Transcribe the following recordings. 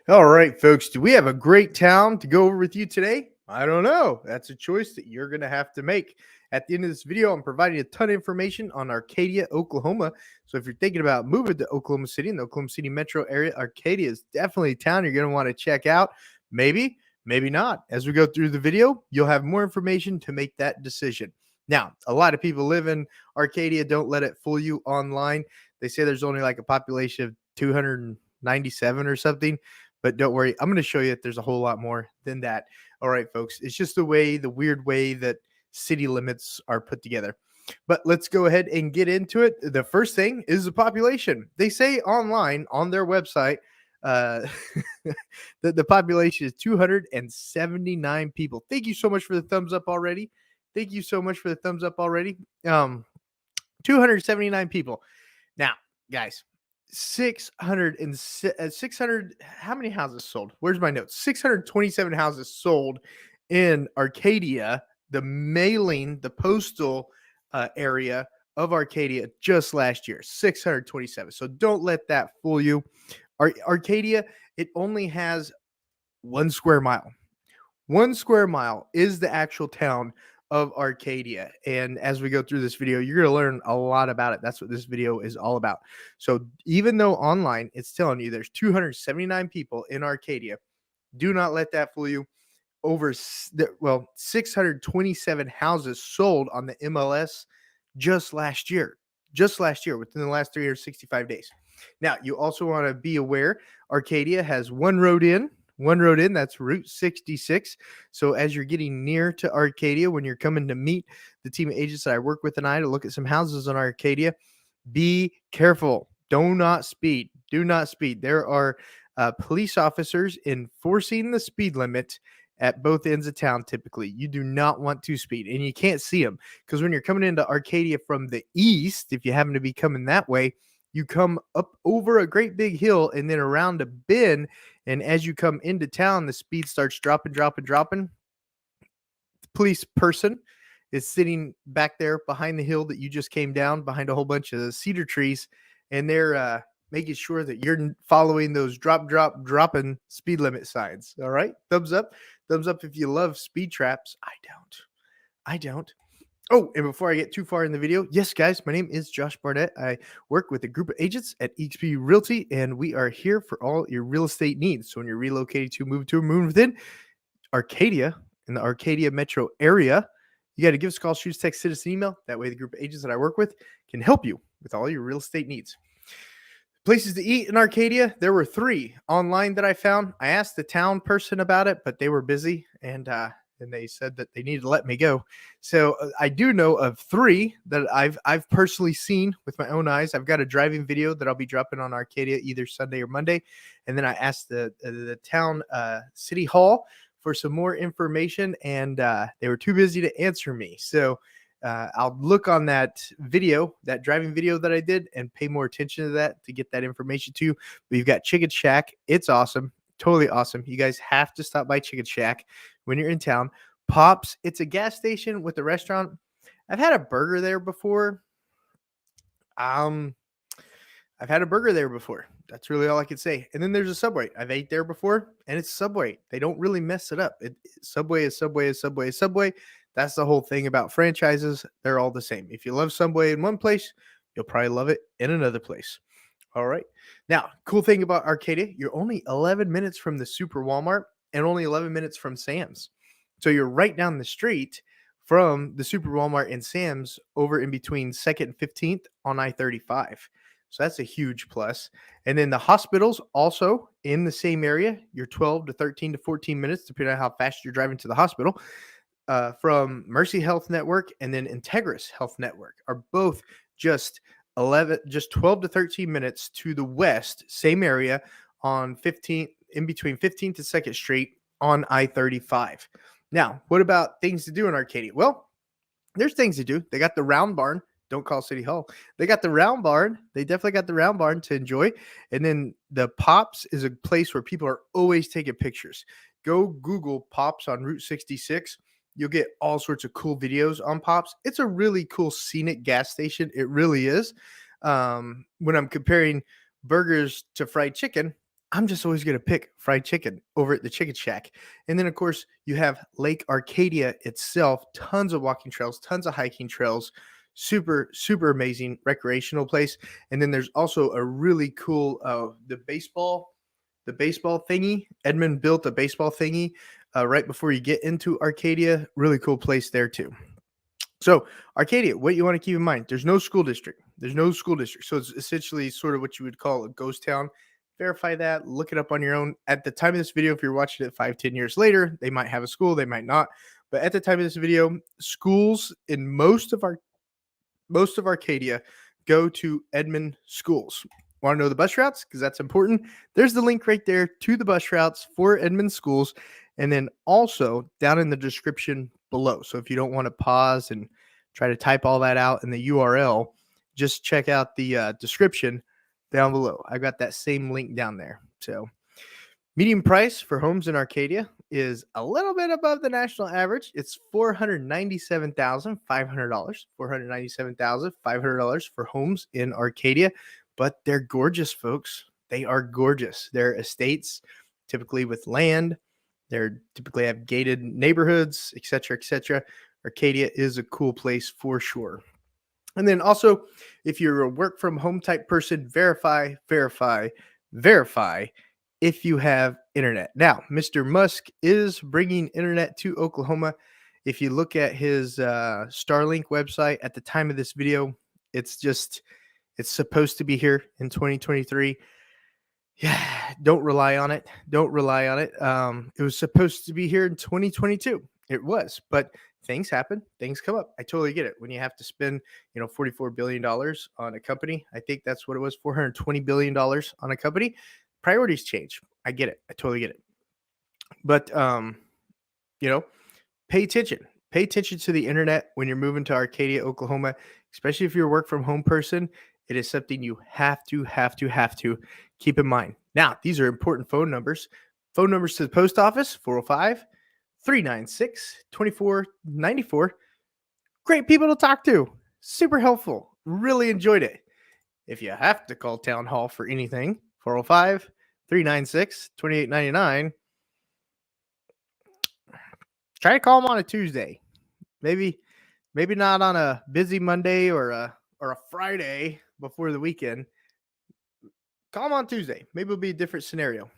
All right, folks, do we have a great town to go over with you today? I don't know. That's a choice that you're going to have to make. At the end of this video, I'm providing a ton of information on Arcadia, Oklahoma. So if you're thinking about moving to Oklahoma City in the Oklahoma City metro area, Arcadia is definitely a town you're going to want to check out. Maybe, maybe not. As we go through the video, you'll have more information to make that decision. Now, a lot of people live in Arcadia. Don't let it fool you online. They say there's only like a population of 297 or something. But don't worry, I'm going to show you that there's a whole lot more than that. All right, folks, it's just the weird way that city limits are put together. But let's go ahead and get into it. The first thing is the population. They say online on their website uh, that the population is 279 people. Thank you so much for the thumbs up already. Thank you so much for the thumbs up already. 279 people. Now, guys, 600 how many houses sold? Where's my notes? 627 houses sold in Arcadia, the postal area of Arcadia just last year. 627. So don't let that fool you. Arcadia, it only has 1 square mile. 1 square mile is the actual town of Arcadia. And as we go through this video, you're going to learn a lot about it. That's what this video is all about. So even though online it's telling you there's 279 people in Arcadia, do not let that fool you. 627 houses sold on the MLS just last year, within the last 365 days. Now, you also want to be aware Arcadia has one road in, that's Route 66. So as you're getting near to Arcadia, when you're coming to meet the team of agents that I work with and I to look at some houses on Arcadia, be careful. Do not speed. There are police officers enforcing the speed limit at both ends of town. Typically, you do not want to speed, and you can't see them because when you're coming into Arcadia from the east, if you happen to be coming that way, you come up over a great big hill and then around a bend. And as you come into town, the speed starts dropping. The police person is sitting back there behind the hill that you just came down behind a whole bunch of cedar trees. And they're making sure that you're following those dropping speed limit signs. All right. Thumbs up if you love speed traps. I don't. Oh, and before I get too far in the video, yes, guys, my name is Josh Barnett. I work with a group of agents at EXP Realty, and we are here for all your real estate needs. So when you're relocating to move within Arcadia, in the Arcadia metro area, you got to give us a call, shoot us, text, send us an email. That way the group of agents that I work with can help you with all your real estate needs. Places to eat in Arcadia, there were 3 online that I found. I asked the town person about it, but they were busy, and they said that they needed to let me go. So I do know of 3 that I've personally seen with my own eyes. I've got a driving video that I'll be dropping on Arcadia either Sunday or Monday, and then I asked the town city hall for some more information, and they were too busy to answer me. So I'll look on that video, that driving video that I did, and pay more attention to that to get that information to you. But you've got Chicken Shack. It's awesome. Totally awesome. You guys have to stop by Chicken Shack when you're in town. Pops, it's a gas station with a restaurant. I've had a burger there before. That's really all I can say. And then there's a Subway. I've ate there before, and it's Subway. They don't really mess it up. Subway is Subway is Subway is Subway. That's the whole thing about franchises. They're all the same. If you love Subway in one place, you'll probably love it in another place. All right. Now, cool thing about Arcadia, you're only 11 minutes from the Super Walmart and only 11 minutes from Sam's. So you're right down the street from the Super Walmart and Sam's over in between 2nd and 15th on I-35. So that's a huge plus. And then the hospitals also in the same area. You're 12 to 13 to 14 minutes, depending on how fast you're driving to the hospital. From Mercy Health Network and then Integris Health Network are both just 12 to 13 minutes to the west, same area on 15, in between 15th to 2nd Street on I-35. Now, what about things to do in Arcadia? Well, there's things to do. They got the Round Barn. Don't call City Hall. They got the Round Barn. They definitely got the Round Barn to enjoy. And then the Pops is a place where people are always taking pictures. Go Google Pops on Route 66. You'll get all sorts of cool videos on Pops. It's a really cool scenic gas station. It really is. When I'm comparing burgers to fried chicken, I'm just always going to pick fried chicken over at the Chicken Shack. And then, of course, you have Lake Arcadia itself, tons of walking trails, tons of hiking trails, super, super amazing recreational place. And then there's also a really cool, the baseball thingy. Edmond built a baseball thingy right before you get into Arcadia. Really cool place there, too. So, Arcadia, what you want to keep in mind, there's no school district. There's no school district. So, it's essentially sort of what you would call a ghost town. Verify that, look it up on your own. At the time of this video, if you're watching it 5-10 years later, they might have a school, they might not. But at the time of this video, schools in most of Arcadia go to Edmond Schools. Want to know the bus routes? Because that's important. There's the link right there to the bus routes for Edmond Schools. And then also down in the description below. So if you don't want to pause and try to type all that out in the URL, just check out the description down below. I got that same link down there. So median price for homes in Arcadia is a little bit above the national average. It's $497,500. $497,500 for homes in Arcadia, but they're gorgeous, folks. They are gorgeous. They're estates, typically with land. They're typically have gated neighborhoods, etc., etc. Arcadia is a cool place for sure. And then also, if you're a work from home type person, verify if you have internet. Now, Mr. Musk is bringing internet to Oklahoma. If you look at his Starlink website at the time of this video, it's supposed to be here in 2023. Yeah, don't rely on it. Don't rely on it. It was supposed to be here in 2022. It was, but things happen. Things come up. I totally get it. When you have to spend, $44 billion on a company, I think that's what it was, $420 billion on a company. Priorities change. I get it. I totally get it. But, pay attention. Pay attention to the internet when you're moving to Arcadia, Oklahoma, especially if you're a work from home person. It is something you have to keep in mind. Now, these are important phone numbers. Phone numbers to the post office, 405-396-2494. Great people to talk to. Super helpful. Really enjoyed it. If you have to call town hall for anything, 405-396-2899. Try to call them on a Tuesday. Maybe not on a busy Monday or a Friday before the weekend. Call them on Tuesday. Maybe it'll be a different scenario.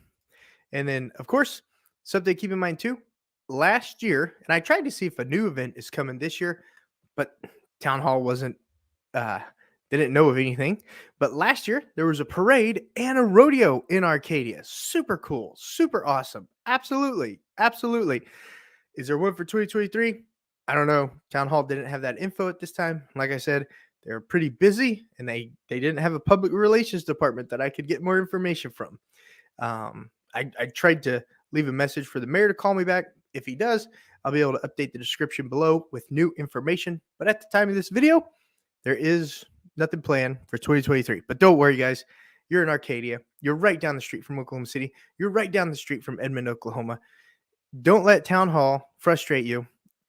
And then, of course, something to keep in mind too. Last year, and I tried to see if a new event is coming this year, but town hall didn't know of anything. But last year, there was a parade and a rodeo in Arcadia. Super cool. Super awesome. Absolutely. Absolutely. Is there one for 2023? I don't know. Town hall didn't have that info at this time. Like I said, they're pretty busy, and they didn't have a public relations department that I could get more information from. I tried to leave a message for the mayor to call me back. If he does, I'll be able to update the description below with new information. But at the time of this video, there is nothing planned for 2023. But don't worry, guys. You're in Arcadia. You're right down the street from Oklahoma City. You're right down the street from Edmond, Oklahoma. Don't let town hall frustrate you.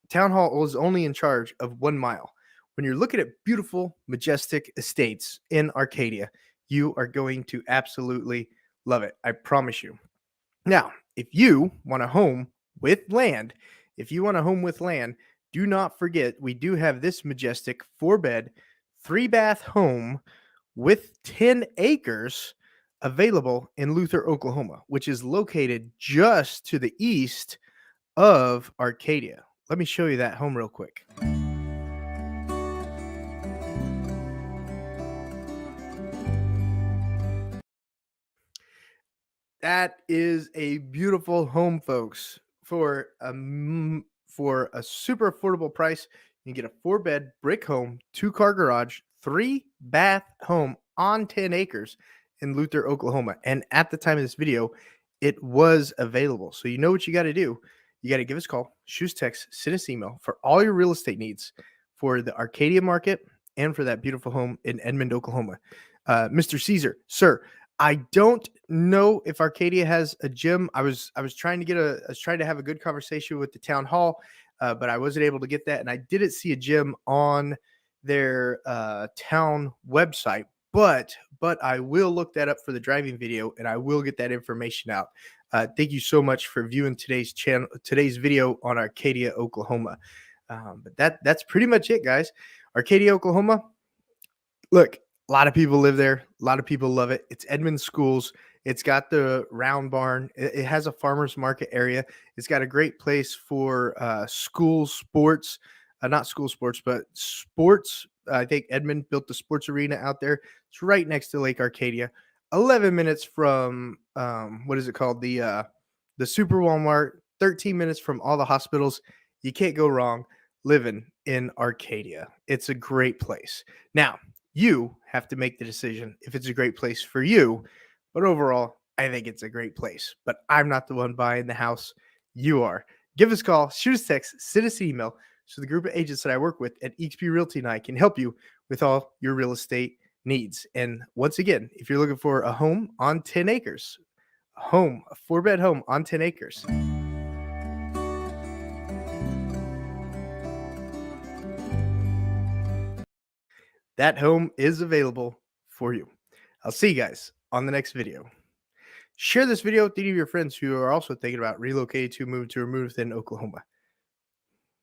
Town hall is only in charge of 1 mile. When you're looking at beautiful, majestic estates in Arcadia, you are going to absolutely love it. I promise you. Now, if you want a home with land, do not forget we do have this majestic 4-bed, 3-bath home with 10 acres available in Luther, Oklahoma, which is located just to the east of Arcadia. Let me show you that home real quick. That is a beautiful home, folks. For a super affordable price, you can get a 4-bed brick home, 2-car garage, 3-bath home on 10 acres in Luther, Oklahoma. And at the time of this video, it was available. So you know what you got to do. You got to give us a call, shoot us a text, send us email for all your real estate needs for the Arcadia market and for that beautiful home in Edmond, Oklahoma. Mr. Caesar, sir, I don't know if Arcadia has a gym. I was trying to have a good conversation with the town hall, but I wasn't able to get that. And I didn't see a gym on their town website. but I will look that up for the driving video, and I will get that information out. Thank you so much for viewing today's video on Arcadia, Oklahoma. But that's pretty much it, guys. Arcadia, Oklahoma. Look, a lot of people live there. A lot of people love it. It's Edmond Schools. It's got the round barn. It has a farmers market area. It's got a great place for school sports, not school sports, but sports. I think Edmond built the sports arena out there. It's right next to Lake Arcadia. 11 minutes from what is it called? The Super Walmart. 13 minutes from all the hospitals. You can't go wrong living in Arcadia. It's a great place. Now, you have to make the decision if it's a great place for you. But overall, I think it's a great place. But I'm not the one buying the house. You are. Give us a call, shoot us a text, send us an email so the group of agents that I work with at EXP Realty and I can help you with all your real estate needs. And once again, if you're looking for a home on 10 acres, a 4-bed home on 10 acres, that home is available for you. I'll see you guys on the next video. Share this video with any of your friends who are also thinking about relocating to move to or move within Oklahoma.